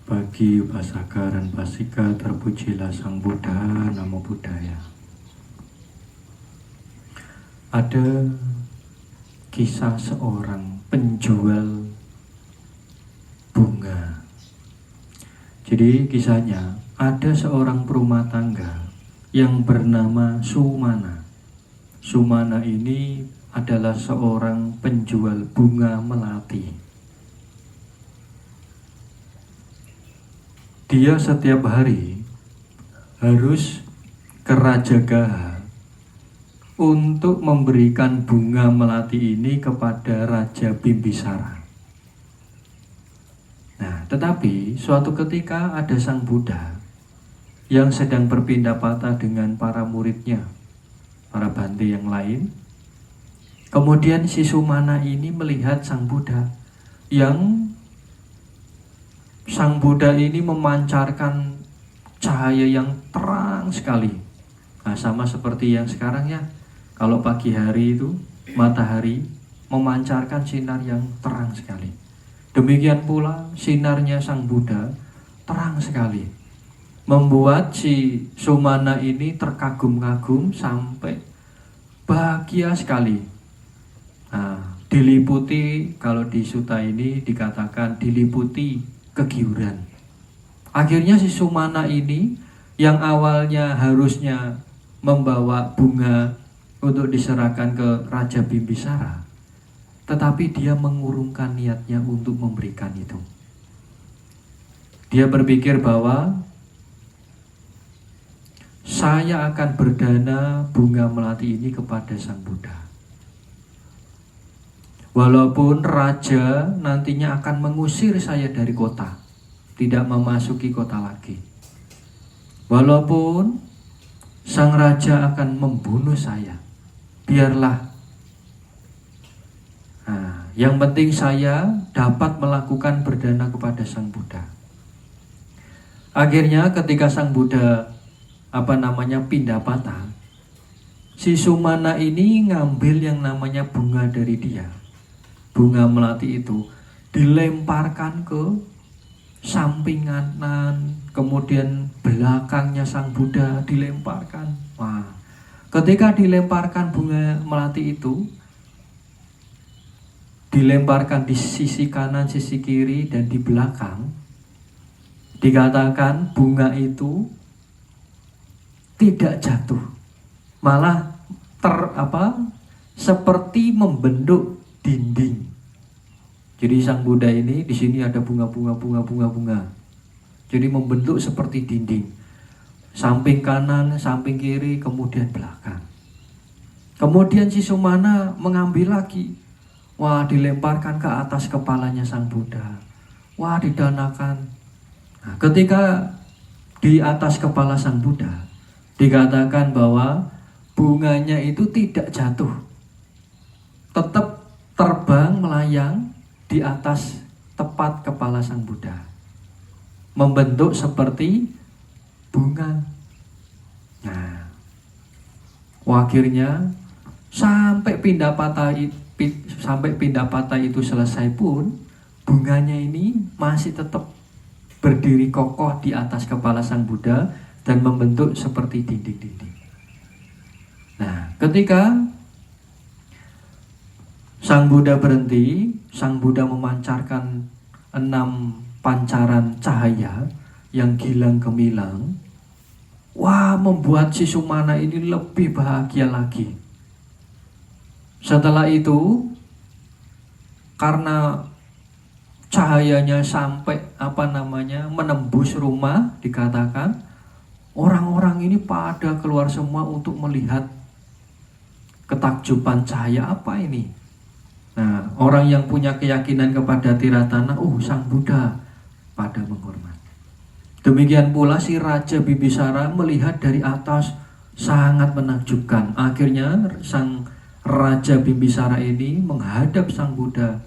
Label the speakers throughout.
Speaker 1: Bagi Upasaka dan Pasika, terpujilah Sang Buddha, Namo Buddhaya. Ada kisah seorang penjual bunga. Jadi kisahnya, ada seorang perumah tangga yang bernama Sumana. Sumana ini adalah seorang penjual bunga melati. Dia setiap hari harus ke Rajagaha untuk memberikan bunga melati ini kepada Raja Bimbisara. Nah, tetapi suatu ketika ada Sang Buddha yang sedang berpindah patah dengan para muridnya, para bante yang lain. Kemudian si Sumana ini melihat Sang Buddha yang Sang Buddha ini memancarkan cahaya yang terang sekali. Nah, sama seperti yang sekarang ya. Kalau pagi hari itu matahari memancarkan sinar yang terang sekali. Demikian pula sinarnya Sang Buddha terang sekali. Membuat si Sumana ini terkagum-kagum sampai bahagia sekali. Nah, diliputi, kalau di sutta ini dikatakan diliputi kegiuran. Akhirnya si Sumana ini yang awalnya harusnya membawa bunga untuk diserahkan ke Raja Bimbisara, tetapi dia mengurungkan niatnya untuk memberikan itu. Dia berpikir bahwa saya akan berdana bunga melati ini kepada Sang Buddha. Walaupun raja nantinya akan mengusir saya dari kota, tidak memasuki kota lagi. Walaupun sang raja akan membunuh saya, biarlah. Nah, yang penting saya dapat melakukan berdana kepada Sang Buddha. Akhirnya ketika Sang Buddha pindah patah, si Sumana ini ngambil yang namanya bunga dari dia. Bunga melati itu dilemparkan ke samping kanan, kemudian belakangnya Sang Buddha dilemparkan. Wah, ketika dilemparkan bunga melati itu, dilemparkan di sisi kanan, sisi kiri, dan di belakang, dikatakan bunga itu tidak jatuh, malah seperti membentuk dinding. Jadi Sang Buddha ini di sini ada bunga. Jadi membentuk seperti dinding. Samping kanan, samping kiri, kemudian belakang. Kemudian si Sumana mengambil lagi. Wah, dilemparkan ke atas kepalanya Sang Buddha. Wah, didanakan. Nah, ketika di atas kepala Sang Buddha, dikatakan bahwa bunganya itu tidak jatuh, tetap terbang melayang di atas tepat kepala Sang Buddha, membentuk seperti bunga. Nah, akhirnya sampai pindah patah itu selesai pun, bunganya ini masih tetap berdiri kokoh di atas kepala Sang Buddha dan membentuk seperti dinding-dinding. Nah, ketika Sang Buddha berhenti, Sang Buddha memancarkan 6 pancaran cahaya yang gilang gemilang. Wah, membuat si Sumana ini lebih bahagia lagi. Setelah itu, karena cahayanya sampai menembus rumah, dikatakan orang-orang ini pada keluar semua untuk melihat ketakjuban cahaya apa ini. Nah, orang yang punya keyakinan kepada Tiratana, Sang Buddha, pada menghormat. Demikian pula si Raja Bimbisara melihat dari atas sangat menakjubkan. Akhirnya Sang Raja Bimbisara ini menghadap Sang Buddha,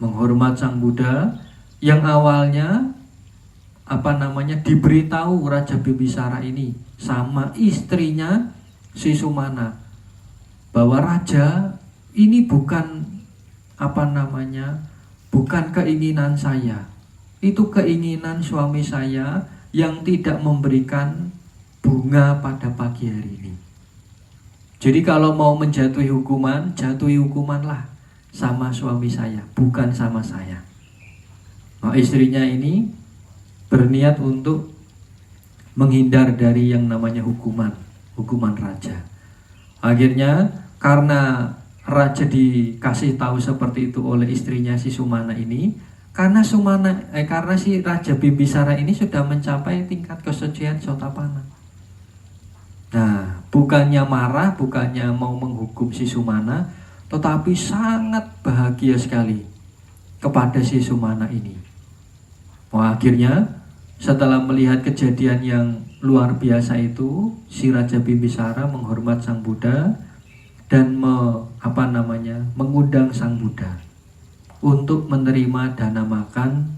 Speaker 1: menghormat Sang Buddha yang awalnya diberitahu Raja Bimbisara ini sama istrinya si Sumana bahwa raja ini bukan bukan keinginan saya, itu keinginan suami saya yang tidak memberikan bunga pada pagi hari ini. Jadi kalau mau menjatuhi hukuman, jatuhi hukumanlah sama suami saya, bukan sama saya. Nah, istrinya ini berniat untuk menghindar dari yang namanya hukuman raja. Akhirnya karena raja dikasih tahu seperti itu oleh istrinya si Sumana ini, karena si Raja Bimbisara ini sudah mencapai tingkat kesucian Sotapana. Nah, bukannya marah, bukannya mau menghukum si Sumana, tetapi sangat bahagia sekali kepada si Sumana ini. Wah, akhirnya setelah melihat kejadian yang luar biasa itu, si Raja Bimbisara menghormat Sang Buddha dan mengundang Sang Buddha untuk menerima dana makan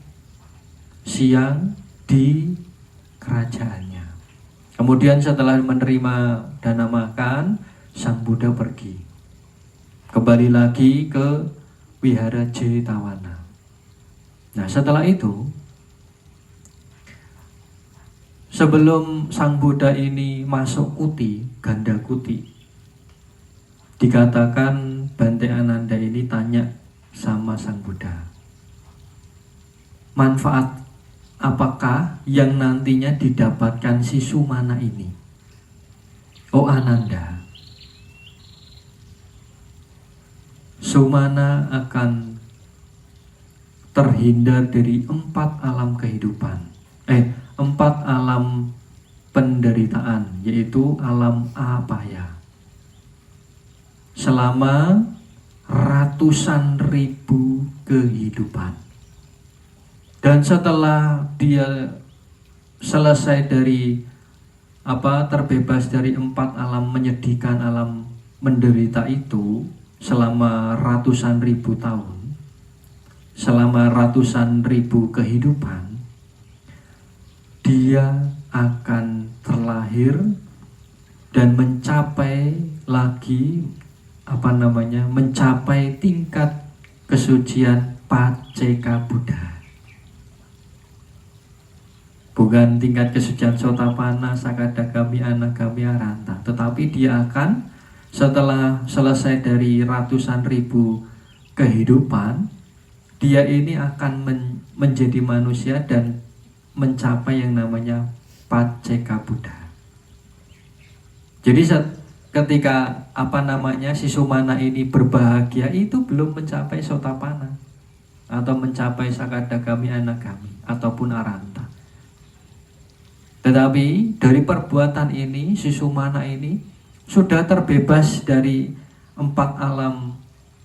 Speaker 1: siang di kerajaannya. Kemudian setelah menerima dana makan, Sang Buddha pergi kembali lagi ke Wihara Jetawana. Nah, setelah itu, sebelum Sang Buddha ini masuk kuti, ganda kuti, dikatakan Bante Ananda ini tanya sama Sang Buddha, manfaat apakah yang nantinya didapatkan si Sumana ini? Oh Ananda, Sumana akan terhindar dari 4 alam kehidupan, 4 alam penderitaan, yaitu alam apaya, selama ratusan ribu kehidupan. Dan setelah dia selesai dari terbebas dari 4 alam menyedihkan, alam menderita itu selama ratusan ribu tahun, selama ratusan ribu kehidupan, dia akan terlahir dan mencapai lagi mencapai tingkat kesucian Paceka Buddha. Bukan tingkat kesucian Sotapana, Sakadagami, Anagami, Arhanta, tetapi dia akan setelah selesai dari ratusan ribu kehidupan, dia ini akan menjadi manusia dan mencapai yang namanya Paceka Buddha. Jadi ketika si Sumana ini berbahagia, itu belum mencapai Sotapana atau mencapai Sakadagami, Anagami ataupun Arhanta. Tetapi dari perbuatan ini si Sumana ini sudah terbebas dari 4 alam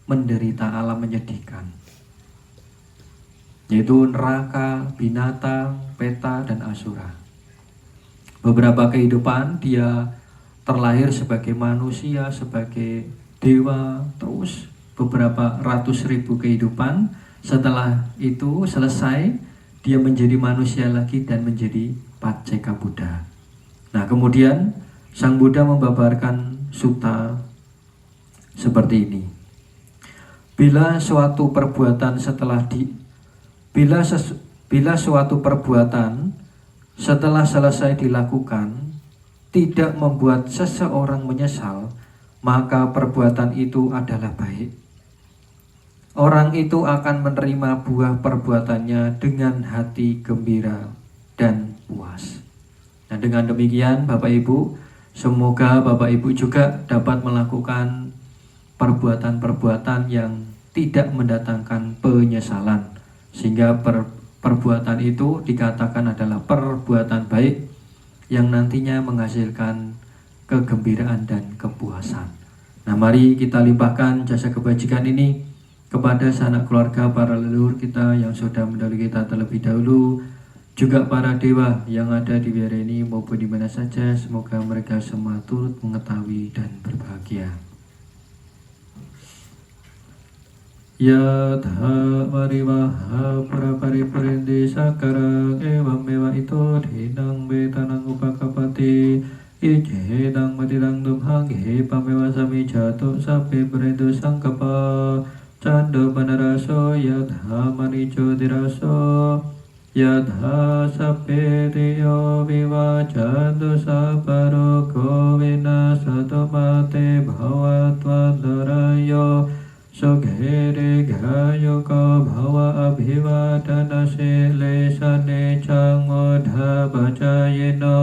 Speaker 1: menderita, alam menyedihkan, yaitu neraka, binatang, peta, dan asura. Beberapa kehidupan dia terlahir sebagai manusia, sebagai dewa, terus beberapa ratus ribu kehidupan. Setelah itu selesai, dia menjadi manusia lagi dan menjadi Paceka Buddha. Nah, kemudian Sang Buddha membabarkan sutta seperti ini. Bila suatu perbuatan setelah selesai dilakukan tidak membuat seseorang menyesal, maka perbuatan itu adalah baik. Orang itu akan menerima buah perbuatannya dengan hati gembira dan puas. Nah, dengan demikian Bapak Ibu, semoga Bapak Ibu juga dapat melakukan perbuatan-perbuatan yang tidak mendatangkan penyesalan, sehingga perbuatan itu dikatakan adalah perbuatan baik yang nantinya menghasilkan kegembiraan dan kepuasan. Nah, mari kita limpahkan jasa kebajikan ini kepada sanak keluarga para leluhur kita yang sudah mendahului kita terlebih dahulu, juga para dewa yang ada di wihara ini maupun di mana saja. Semoga mereka semua turut mengetahui dan berbahagia. Yatha mariwaha praparipurindi sakarang ewam mewa ito dinang betanang upakapati ijedang matidang dumhang pamewa sami jatuh sapi berindu sangkapa canda panaraso yatha manico diraso Yatha sappetiyo vivachantu sapparo vinasato mate bhavattvadarayo Sukhere ghayuko bhava abhivadana silesane changmodha bhajayino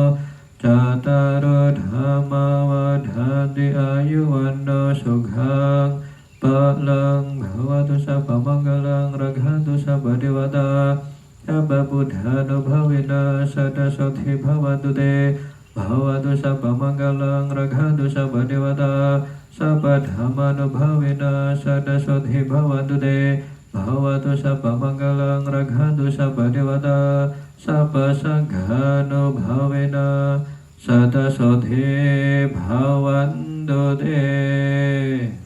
Speaker 1: Cataro dhamma vadhanti ayuwanno sukhang Palang bhavatu sabba manggalang raghantu sabba devata Sabba buddhano bhavina sada sodhi bhavantu te Bhavatu sabba manggalang raghantu sabba devata Sabba dhammano bhavina sada sodhi bhavantu te Bhavatu sabba manggalang raghantu sabba devata Sabba sanghano bhavina sada sodhi bhavantu te